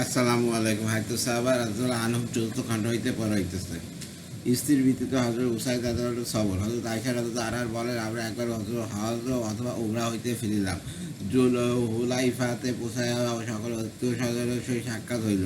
আসসালামু আলাইকুম। হায়তো সাহাবা রাদিয়াল্লাহু আনহুম চতুর্থ খণ্ড হইতে পড়া হইতেছে। স্ত্রীর ভিত্তিতে হযরত উসাইদ রাদিয়াল্লাহু সবর। হযরত আয়েশা রাদিয়াল্লাহু আনহা বলেন, আমরা একবার হযরত অথবা উমরা হইতে ফিরিলাম। হুলাইফাতে পৌঁছাইয়া সকল আত্মীয়-স্বজনের সহিত সাক্ষাৎ হইল।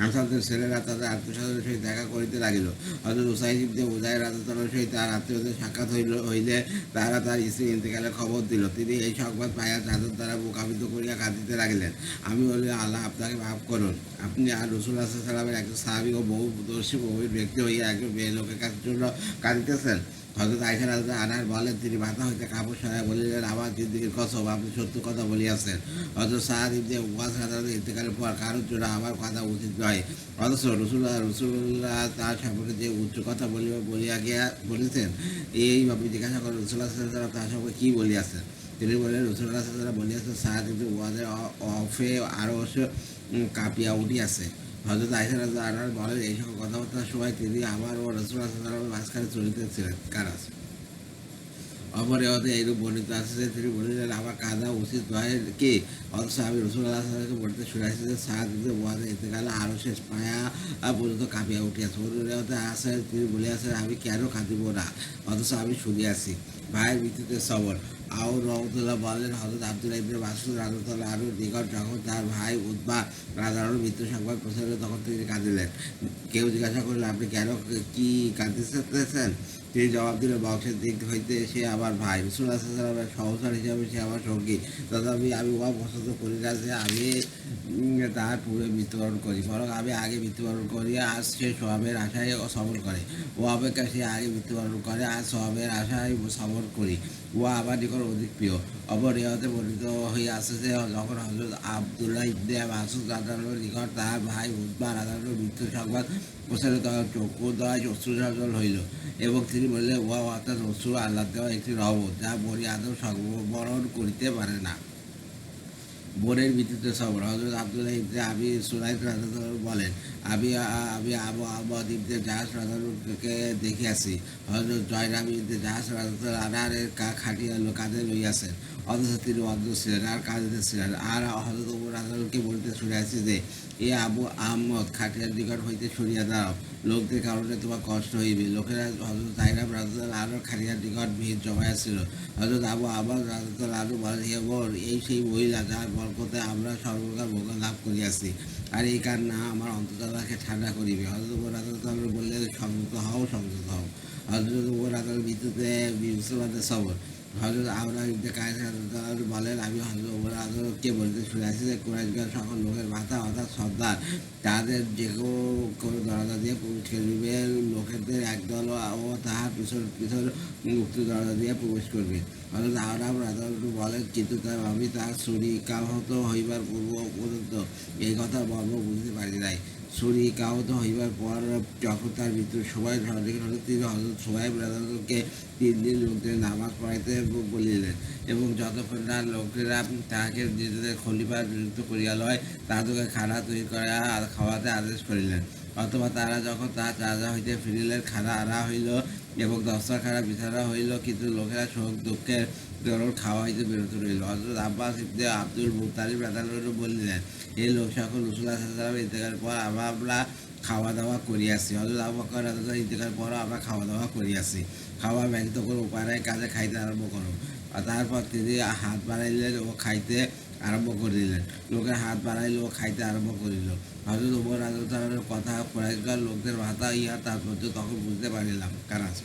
আনসারদের ছেলেরা তাদের আত্মীয়-স্বজনের সহিত দেখা করিতে লাগিল। হযরত উসাইদ ইবনে হুযায়র রাদিয়াল্লাহু সহিত তার আত্মীয়দের সাক্ষাৎ হইলে তারা তার স্ত্রীর ইন্তেকালের খবর দিল। তিনি এই সংবাদ পাইয়া চাদর দ্বারা মুখাবৃত করিয়া কাঁদিতে লাগিলেন। আমি বলি, আল্লাহ আপনাকে মাফ করুন। আপনি আর রাসূলুল্লাহ সাল্লাল্লাহু আলাইহি ওয়াসাল্লামের একজন সাহাবী ও বহুদর্শী প্রবীণ ব্যক্তি হইয়া একজন মেয়ে লোকের কাছে জন্য কাঁদিতেছেন। হযরত আয়েশা রাদিয়াল্লাহু আনহা বলেন, তিনি মাথা হইতে কাপড় সরাইয়া বলিলেন, আমার জিন্দেগীর কসম, আপনি সত্য কথা বলিয়াছেন। হযরত সাদ ইবনে ওয়াস রাদিয়াল্লাহু আনহু ইন্তেকালের পর কারোর জন্য আমার কথা উচিত নয়। অথচ রাসূলুল্লাহ তার সম্পর্কে যে উচ্চ কথা বলিয়া বলিতেন, এইভাবে জিজ্ঞাসা করেন, রাসূলুল্লাহ সাল্লাল্লাহু আলাইহি ওয়াসাল্লাম তার সম্পর্কে কি বলিয়াছেন? তিনি বললেন, রাসূলুল্লাহ সাল্লাল্লাহু আলাইহি ওয়াসাল্লাম বলিয়াছেন, সাদ ইবনে ওয়াসের অফে আরশ কাঁপিয়া উঠিয়াছে। হযরত আয়েশা রাদিয়াল্লাহু আনহা বলেন, এই সকল কথাবার্তার সময় তিনি আমার ও রাসূলুল্লাহ সাল্লাল্লাহু আলাইহি ওয়াসাল্লামের মাঝখানে চলিতেছিলেন। কারাস অপর রেওয়াতে এইরূপ বর্ণিত আছে যে তিনি বলিলেন, আমার কাঁদা উচিত নয় কি? অথচ আমি রাসূলুল্লাহ সাল্লাল্লাহু আলাইহি ওয়াসাল্লামকে বলিতে শুনিয়াছি যে সাদ ইবনে মুআযের ইন্তেকালে আরশের পায়া পর্যন্ত কাঁপিয়া উঠিয়াছে। অন্য রেওয়াতে আছে তিনি বলিয়াছেন, আমি কেন কাঁদিব না, অথচ আমি শুনিয়াছি। ভাইয়ের ভিত্তিতে সবর। আউর রহমতুল্লাহ বলেন, হযরত আব্দুল্লাহ ইবনে মাসউদ রাদিয়াল্লাহু আনহুর নিকট যখন তার ভাই উতবা রাদিয়াল্লাহু আনহুর মৃত্যু সংবাদ পৌঁছাল, তখন তিনি কাঁদিলেন। কেউ জিজ্ঞাসা করলেন, আপনি কেন কি কাঁদিতেছেন? তিনি জবাব দিলেন, বংশের দিক হইতে সে আমার ভাই, রাসূলুল্লাহ সাল্লাল্লাহু আলাইহি ওয়াসাল্লামের সহচর হিসাবে সে আমার সঙ্গী। তথাপি আমি উহা পছন্দ করি না যে আমি তাহার পূর্বে মৃত্যুবরণ করি, বরং আমি আগে মৃত্যুবরণ করি। আজ সে সওয়াবের আশায় সবর করে, ও অপেক্ষা সে আগে মৃত্যুবরণ করে আজ সওয়াবের আশায় সবর করি, ও আমার নিকট অধিক প্রিয়। অপর রিওয়ায়াতে বর্ণিত হইয়াছে যে যখন হযরত আব্দুল্লাহ ইবনে মাসউদ রাদিয়াল্লাহু আনহুর নিকট তাহার ভাই উতবা রাদিয়াল্লাহু আনহুর মৃত্যুর সংবাদ পৌঁছাল, তখন চক্ষুদ্বয় অশ্রুসজল হইল এবং তিনি বললেন, উহা অর্থাৎ অশ্রু আল্লাহর দেওয়া একটি রহমত, যা বনি আদম সংবরণ করিতে পারে না। বোনের ভিত্তিতে সবর। হযরত আব্দুল্লাহ ইবনে আবি সুলাইম রাদিয়াল্লাহু আনহু বলেন, আমি আবু আহমদ ইবনে জাহাশ রাদিয়াল্লাহু আনহুকে দেখিয়াছি। হযরত জয়নাব ইবনে জাহাশ রাদিয়াল্লাহু আনহু খাটিয়া কাঁধে লইয়াছেন, অথচ তিনি অন্ধ ছিলেন আর কাঁদিতেছিলেন। আর হযরত ওমর রাদিয়াল্লাহু আনহুকে বলিতে শুনিয়াছি যে, এ আবু আহমদ, খাটিয়ার নিকট হইতে সরিয়া দাঁড়াও, লোকদের কারণে তোমার কষ্ট হইবে। লোকেরা হযরত জায়নাব রাদিয়াল্লাহু আনহুর খাটিয়ার নিকট ভিড় জমাইয়াছিল। হযরত আবু আহমদ রাদিয়াল্লাহু আনহু বলেন, হে ওমর, এই সেই মহিলা যার বরকতে আমরা সর্বপ্রকার ভোগ লাভ করিয়াছি, আর এই কান্না আমার অন্তর্জালাকে ঠান্ডা করিবে। হযরত ওমর রাদিয়াল্লাহু আনহু বললেন, সংযত হও, সংযত হও। হযরত ওমর রাদিয়াল্লাহু মৃত্যুতে মুসলমানদের সবর। হযরত আওরা ইবনে কায়েস রাদিয়াল্লাহু আনহু বলেন, আমি হযরত ওমর রাদিয়াল্লাহু বলিতে শুনিয়াছি যে কুরাইশগণ সকল লোকের মাথা অর্থাৎ সর্দার তাদের যে কোনো দরজা দিয়ে প্রবেশ করিবে, লোকেদের একদল ও তাহার পিছন পিছন মুক্ত দরজা দিয়ে প্রবেশ করবে। হযরত আওরা রাদিয়াল্লাহু আনহু বলেন, কিন্তু আমি তার ছুরিকাহত হইবার পূর্ব পর্যন্ত এই কথার মর্ম বুঝিতে পারি নাই। ছুরিকাহত হইবার পর যখন তার মৃত্যুর সময় সঠিক হল, তিনি হযরত সুহাইব রাদিয়াল্লাহু আনহুকে 3 দিন লোকদের নামাজ পড়াইতে বলিলেন, এবং যতক্ষণ না লোকেরা তাহাকে নিজেদের খলিফা নিযুক্ত করিয়া লয়, তাহাদেরকে খানা তৈরি করিয়া খাওয়াতে আদেশ করিলেন। অথবা তারা যখন তাহার রাজা হইতে ফিরিলেন, খানা আনা হইল এবং দস্তরখানা বিছানা হইল, কিন্তু লোকেরা শোক দুঃখের দরুন খাওয়া হইতে বিরত রহিল। হযরত আব্বাস ইবনে আব্দুল মুত্তালিব রাদিয়াল্লাহু আনহু বলিলেন, এই লোক সকল রাসূলুল্লাহ সাল্লাল্লাহু আলাইহি ওয়াসাল্লামের ইন্তেকালের পর আমরা খাওয়া দাওয়া করিয়াছি। হযরত আবু বকর রাদিয়াল্লাহু আনহু ইন্তেকালের পরও আমরা খাওয়া দাওয়া করিয়াছি। খাওয়া ব্যতীত কোনো উপায় নাই, কাজে খাইতে আরম্ভ করো। আর তারপর তিনি হাত বাড়াইলেন ও খাইতে আরম্ভ করিলেন। লোকের হাত বাড়াইল ও খাইতে আরম্ভ করিল। হযরত ওমর রাদিয়াল্লাহু আনহুর কথা কুরাইশগণ লোকদের মাথা ইহা তাৎপর্য তখন বুঝতে পারিলাম। কারাস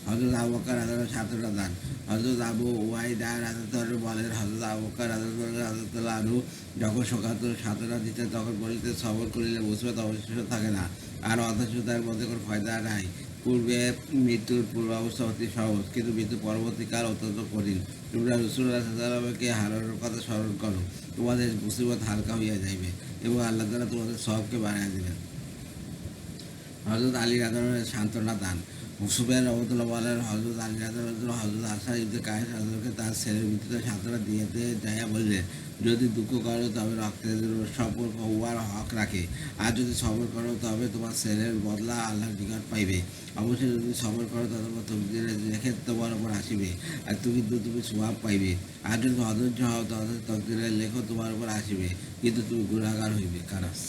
হযরত আবু বকর রাদিয়াল্লাহু আনহু ছাত্ররা দান। হযরত আবু উবাইদা রাদিয়াল্লাহু আনহু বলেন, হযরত আবু বকর রাদিয়াল্লাহু আনহু যখন শোকাতুর সাধনা দিতেন, তখন বলিতে, সবর করিলে মুসিবত অবশিষ্ট থাকে না, আর অথচ মধ্যে কোনো ফায়দা নাই। পূর্বে মৃত্যুর পূর্বাবস্থা অতি সহজ, কিন্তু মৃত্যু পরবর্তীকাল অত্যন্ত কঠিন। তোমরা রাসূলুল্লাহ সাল্লাল্লাহু আলাইহি ওয়াসাল্লামকে হারানোর কথা স্মরণ করো, তোমাদের মুসিবত হালকা হইয়া যাইবে এবং আল্লাহ তাআলা তোমাদের সওয়াবকে বাড়াইয়া দিবেন। হযরত আলী রাদিয়াল্লাহু আনহু সান্ত্বনা দান। সুফিয়ান রহমাতুল্লাহ বলেন, হযরত আলী রাদিয়াল্লাহু আনহু হযরত হাসান ইবনে কায়েস রাদিয়াল্লাহু আনহুকে তার ছেলের মৃত্যুতে সান্ত্বনা দিতে যাইয়া বললেন, যদি দুঃখ করো তবে রক্তের সম্পর্ক উহার হক রাখে, আর যদি সবর করো তবে তোমার ছেলের বদলা আল্লাহর নিকট পাইবে। অবশ্যই যদি সবর করো তবে তুমি রেখে তোমার উপর আসিবে, আর তুমি স্বভাব পাইবে। আর যদি অধৈর্য হও তবে তকদিরের লেখো তোমার উপর আসিবে, কিন্তু তুমি গুনাহগার হইবে। কারাস।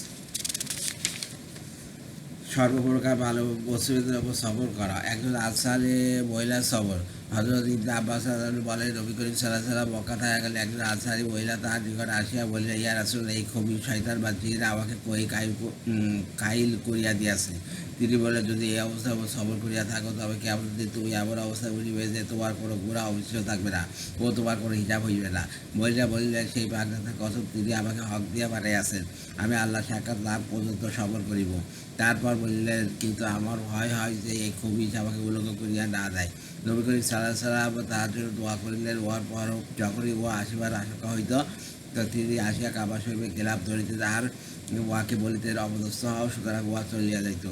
সর্বপ্রকার ভালো মুসিবতের ওপর সবর করা। একজন আনসারী মহিলার সবর। হযরত ইবনে আব্বাস রাদিয়াল্লাহু আনহু বলেন, নবী করিম সাল্লাল্লাহু আলাইহি ওয়াসাল্লাম মক্কা থাকা গেলে একজন আনসারী মহিলা তার নিকট আসিয়া বললেন, ইয়া রাসূলুল্লাহ, এই খবির শয়তান বা জিন আমাকে কাইল করিয়া দিয়াছে। তিনি বললেন, যদি এই অবস্থার উপর সবর করিয়া থাকো তবে কিয়ামতের দিন তুমি এমন অবস্থায় বুঝিবে যে তোমার কোনো গুনাহ অবশিষ্ট থাকবে না ও তোমার কোনো হিসাব হইবে না। মহিলা বলিলেন, সেই প্রাজ্ঞাতার কসম, তিনি আমাকে হক দিয়া পাঠাইয়াছেন, আমি আল্লাহ সাক্ষাৎ লাভ পর্যন্ত সবর করিব। তারপর বললেন, কিন্তু আমার ভয় হয় যে এই খবিশ আমাকে উলঙ্গ করিয়া না দেয়। নবী করিম সাল্লাল্লাহু আলাইহি ওয়াসাল্লাম তাহার জন্য দোয়া করিলেন। ওয়ার পর যখনই ও আসিবার আশঙ্কা হইত তো তিনি আসিয়া কাবা শরীফে গেলাপ ধরিতে তাহার ওয়াকে বলিতেন, অপদস্থ হও, সুতরাং ওয়া চলিয়া যাইত।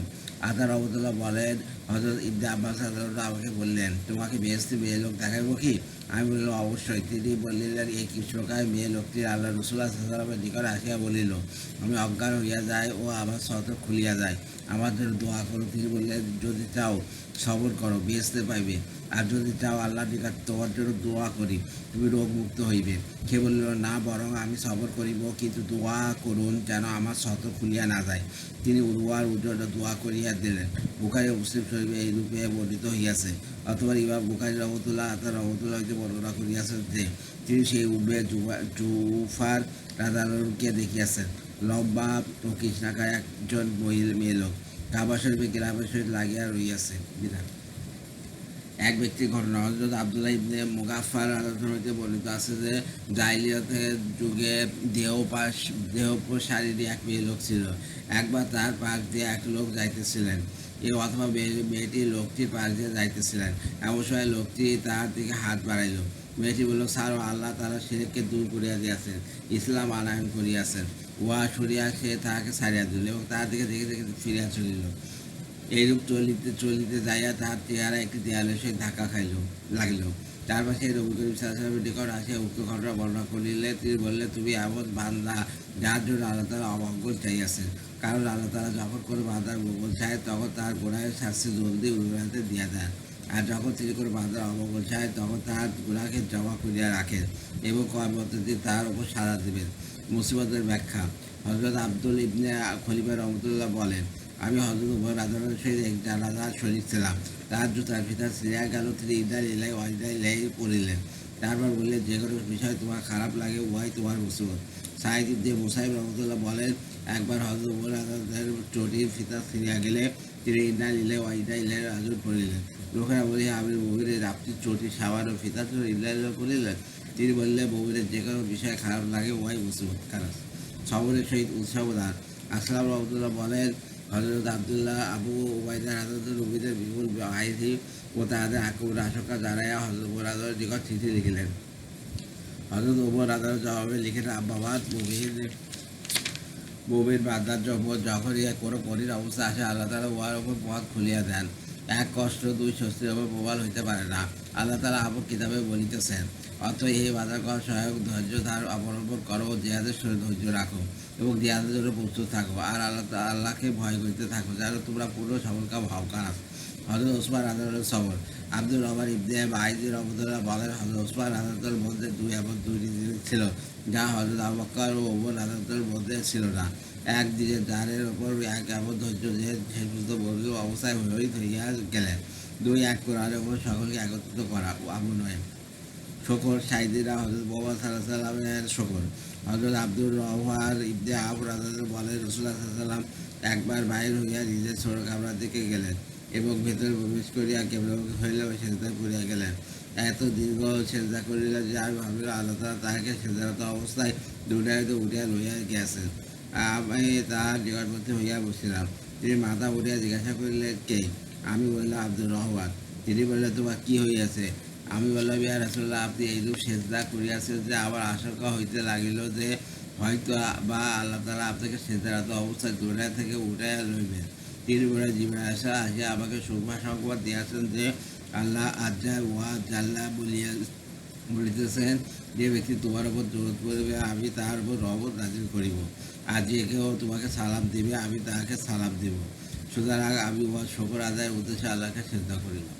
আদা রহমতুল্লাহ বলেন, হযরত ইবনে আব্বাস রাদিয়াল্লাহু আনহু আমাকে বললেন, তোমাকে বেহেশতি মেয়ে লোক দেখাইব কি? আমি বললাম, অবশ্যই। তিনি বলিলেন, এই কৃষ্ণকায় মেয়ে লোকটি আল্লাহ রাসূলুল্লাহ সাল্লাল্লাহু আলাইহি ওয়াসাল্লামের নিকট আসিয়া বলিল, আমি অজ্ঞান হইয়া যাই ও আমার সতর খুলিয়া যায়, আমার জন্য দোয়া করো। তিনি বললেন, যদি চাও সবর করো, বেহেশতে পাইবে, আর যদি চাও আল্লাহর নিকট তোমার জন্য দোয়া করি, তুমি রোগমুক্ত হইবে। সে বলিল, না, বরং আমি সবর করিব, কিন্তু দোয়া করুন যেন আমার সতর খুলিয়া না যায়। তিনি উরওয়ার জন্য দোয়া করিয়া দিলেন। বুখারী ও মুসলিম শরীফে এই রূপে বর্ণিত হইয়াছে। অথবা ইমাম বুখারী রহমতুল্লাহ তার রহমতুল্লাহ হইতে বর্ণনা করিয়াছেন যে তিনি সেই উম্মে জুফার রাদিয়াল্লাহুকে দেখিয়াছেন, লম্বা ও কৃষ্ণাকায় একজন মেয়ে লোক, কাবা শরীফে গিলাফের সহিত লাগিয়া রহিয়াছে। বিধান এক ব্যক্তির ঘটনা। হযরত আব্দুল্লাহ ইবনে মুগাফফার রাদিয়াল্লাহু হইতে বর্ণিত আছে যে জাহিলিয়াতের যুগে দেহপ্রসারিণী এক মেয়ে লোক ছিল। একবার তার পাশ দিয়ে এক লোক যাইতেছিলেন, অথবা মেয়েটি লোকটির পাশ দিয়ে যাইতেছিলেন। এমন সময় লোকটি তাহার দিকে হাত বাড়াইল। মেয়েটি বলল, স্যার, আল্লাহ তাআলা শিরককে দূর করিয়া দিয়াছেন, ইসলাম আনয়ন করিয়াছেন। উহা শুনিয়া সে তাহাকে ছাড়িয়া দিল এবং তাহার দিকে দেখে দেখে ফিরিয়া চলিল। এইরূপ চলিতে চলিতে যাইয়া তাহার চেহারা একটি দেয়ালের সহিত ধাক্কা লাগিল। তারপর সেই নবী করিম সাল্লাল্লাহু আলাইহি ওয়াসাল্লামের নিকট আসিয়া উক্ত ঘটনা বর্ণনা করিলে তিনি বললেন, তুমি এমন বান্দা যার জন্য আল্লাহ তাআলা অমঙ্গল চাইয়াছেন। কারণ আল্লাহ তাআলা যখন কোনো বান্দার মঙ্গল চায় তখন তার গুনাহের শাস্তি জলদি উন্নয়তে দিয়া দেন, আর যখন তিনি কোনো বান্দার অমঙ্গল চায় তখন তার গুনাহকে জমা করিয়া রাখেন এবং কর্মপদ্ধতি তার উপর সাজা দিবেন। মুসিবতের ব্যাখ্যা। হযরত আব্দুল ইবনে খলিফা রহমতুল্লাহ বলেন, আমি হযরত উমর রাদিয়াল্লাহু সহিত এক জানাজার শরীক ছিলাম। তার জুতার ফিতা ছিঁড়িয়া গেল, তিনি ইন্না লিল্লাহি ওয়া ইন্না ইলাইহি পড়িলেন। তারপর বললেন, যে কোনো বিষয় তোমার খারাপ লাগে উহাই তোমার মুসিবত। সাঈদ ইবনে মুসাইব রহমতুল্লাহ বলেন, একবার হযরত উমর রাদিয়াল্লাহু চটির ফিতা ছিঁড়িয়া গেলে তিনি ইন্না লিল্লাহি ওয়া ইন্না ইলাইহি রাজিউন পড়িলেন। লোকেরা বলে, আমির মুমিনের, আপনি চটি, সাবান ও ফিতার জন্য ইন্না লিল্লাহি পড়িলেন? তিনি বললেন, মুমিনের যে কোনো বিষয় খারাপ লাগে উহাই মুসিবত। কারণ সবরের সহিত উৎসব দান। আসলাম রহমতুল্লাহ বলেন, হযরত আব্দুল্লাহ আবু উবাইদা রাদিয়াল্লাহু নবীদের বিপুল বাহিনী ও তাহাদের আক্রমণের আশঙ্কা জানাইয়া হযরত উমর রাদিয়াল্লাহু নিকট চিঠি লিখিলেন। হযরত উমর রাদিয়াল্লাহু জবাবে লিখিলেন, আব্বাবাদ, মুমিন বান্দার জন্য যখনই কোনো কঠিন অবস্থা আসে আল্লাহ তাআলা উহার উপর পথ খুলিয়া দেন। এক কষ্ট দুই স্বস্তির উপর প্রবল হইতে পারে না। আল্লাহ তাআলা আপন কিতাবে বলিতেছেন, অতএব এই বাধাকর সহায়ক ধৈর্য ধার অবলম্বন করো, জিহাদের সহিত ধৈর্য রাখো এবং জিহাদের জন্য প্রস্তুত থাকো, আর আল্লাহকে ভয় করিতে থাকো যেন তোমরা পূর্ণ সফলকাম হও। কারণ হযরত ওসমান রাদিয়াল্লাহু সবর। আব্দুর রহমান ইবনে বাইজি রহমাতুল্লাহ বলেন, হযরত ওসমান রাদিয়াল্লাহুর মধ্যে এমন দুইটি জিনিস ছিল যা হযরত আবু বকর ও ওমর রাদিয়াল্লাহুর মধ্যে ছিল না। এক দিনের জানের ওপর এক এমন ধৈর্য যে শেষ পর্যন্ত বর্গীয় অবস্থায় হইয়া গেলেন। দুই, এক কোরআনের উপর সকলকে একত্রিত করা আবু নয়। শকর সাইদিরা হযরত মুহাম্মদ সাল্লাল্লাহু আলাইহি ওয়াসাল্লামের শকর। হযরত আব্দুর রহমান ইবনে আবু রাদিয়াল্লাহু বলেন, রাসূলুল্লাহ সাল্লাল্লাহু আলাইহি ওয়াসাল্লাম একবার বাইর হইয়া নিজের ছোট কামরার দিকে গেলেন এবং ভেতরে প্রবেশ করিয়া কেবলমুখী হইলেও সেজদায় পড়িয়া গেলেন। এত দীর্ঘ সেজদা করিলেন যে আমি ভাবিলাম আল্লাহ তাআলা তাহাকে সেজদারত অবস্থায় দুনিয়াতে উঠিয়া লইয়া গিয়াছেন। আমি তাহার নিকটবর্তী হইয়া বসিলাম। তিনি মাথা উঠিয়া জিজ্ঞাসা করিলেন, কে? আমি বললাম, আব্দুর রহমান। তিনি বললেন, তোমার কি হইয়াছে? আমি বললাম, ইয়া রাসূলুল্লাহ, আপনি এইরূপ সেজদা করিয়াছেন যে আমার আশঙ্কা হইতে লাগিল যে হয়তো বা আল্লাহ তাআলা আপনাকে সেজদারত অবস্থায় দুনিয়া থেকে উঠাইয়া লইবেন। তিনি বলেন, জিবরাইল আসিয়া আমাকে সংবাদ দিয়াছেন যে আল্লাহ আজ্জা ওয়া জাল্লা বলিতেছেন, যে ব্যক্তি তোমার উপর দরুদ পড়িবে আমি তাহার উপর রহমত নাযিল করিব, আর যে কেউ তোমাকে সালাম দিবে আমি তাহাকে সালাম দিব। সুতরাং আমি উহার শুকর আদায়ের উদ্দেশ্যে আল্লাহকে সিজদা করিলাম।